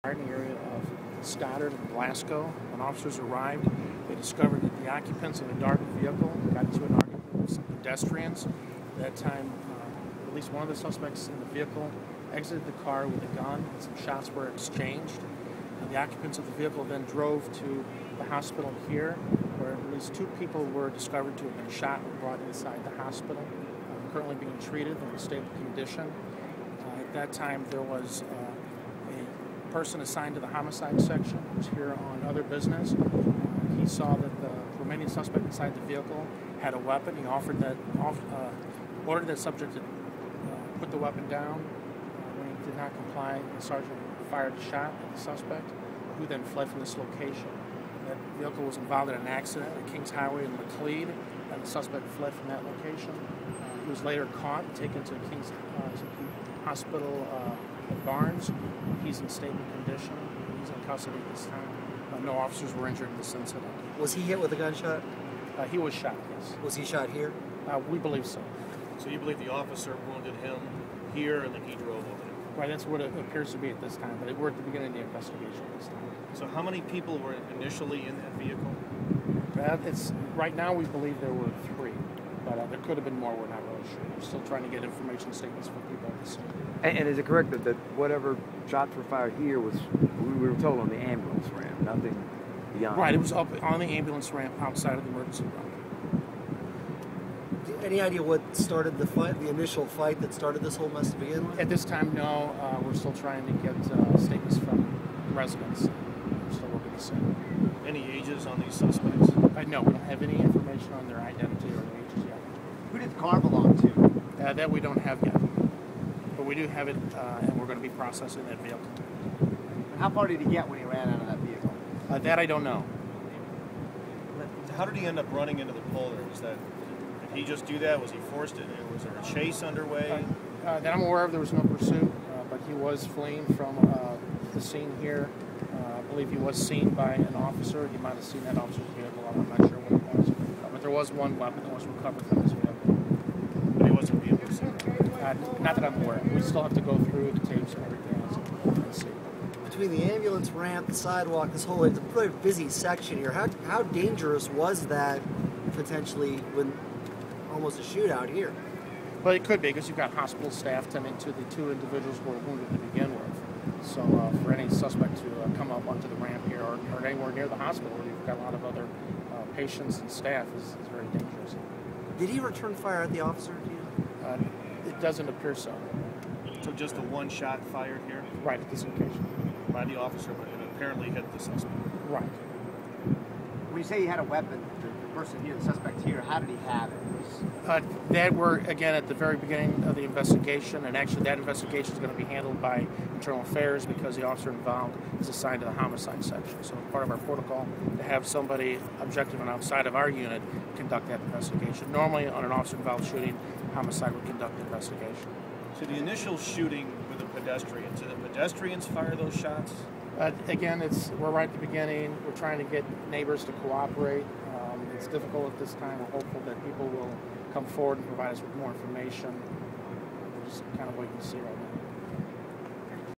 In the area of Stoddard and Glasgow. When officers arrived, they discovered that the occupants of a dark vehicle got into an argument with some pedestrians. At that time, at least one of the suspects in the vehicle exited the car with a gun, and some shots were exchanged. The occupants of the vehicle then drove to the hospital here, where at least 2 people were discovered to have been shot and brought inside the hospital, currently being treated in a stable condition. At that time, there was a person assigned to the homicide section who was here on other business. He saw that the remaining suspect inside the vehicle had a weapon. He ordered that subject to put the weapon down. When he did not comply, the sergeant fired a shot at the suspect, who then fled from this location. That vehicle was involved in an accident at Kings Highway in Macleod, and the suspect fled from that location. He was later caught and taken to Kings Hospital at Barnes. He's in stable condition. He's in custody at this time. No officers were injured in this incident. Was he hit with a gunshot? He was shot, yes. Was he shot here? We believe so. So you believe the officer wounded him here and then he drove over there? Right, that's what it appears to be at this time, but we're at the beginning of the investigation at this time. So how many people were initially in that vehicle? Right now we believe there were 3, but there could have been more. We're not really sure. We're still trying to get information statements from people at the scene. And is it correct that whatever shots were fired here was, we were told, on the ambulance ramp, nothing beyond? Right, it was up on the ambulance ramp outside of the emergency room. Any idea what started the fight, the initial fight that started this whole mess to begin with? At this time, no. We're still trying to get statements from residents. We're still working the same. Any ages on these suspects? No, we don't have any information on their identity or their ages yet. Who did the car belong to? That we don't have yet. But we do have it, and we're going to be processing that vehicle. And how far did he get when he ran out of that vehicle? That I don't know. How did he end up running into the pole there? Did he just do that? Was he forced it? Was there a chase underway? That I'm aware of, there was no pursuit, but he was fleeing from the scene here. I believe he was seen by an officer. He might have seen that officer's vehicle. I'm not sure what it was. But there was one weapon that was recovered from his vehicle. But he wasn't being pursued? Not that I'm aware of. We still have to go through the tapes and everything else and see. Between the ambulance ramp, the sidewalk, this whole, it's a pretty busy section here. How dangerous was that potentially when almost a shootout here? Well, it could be, because you've got hospital staff tending to the 2 individuals who were wounded to begin with. So for any suspect to come up onto the ramp here or anywhere near the hospital where you've got a lot of other patients and staff is very dangerous. Did he return fire at the officer, do you know? It doesn't appear so. So just the one shot fired here? Right, at this occasion. By the officer, but it apparently hit the suspect. Right. When you say he had a weapon, the person here, the suspect here, how did he have it? That we're, again, at the very beginning of the investigation, and actually that investigation is going to be handled by Internal Affairs because the officer involved is assigned to the homicide section. So part of our protocol to have somebody objective and outside of our unit conduct that investigation. Normally on an officer-involved shooting, homicide would conduct the investigation. So the initial shooting with the pedestrians, did the pedestrians fire those shots? Again, we're right at the beginning. We're trying to get neighbors to cooperate. It's difficult at this time. We're hopeful that people will come forward and provide us with more information. We're just kind of waiting to see right now.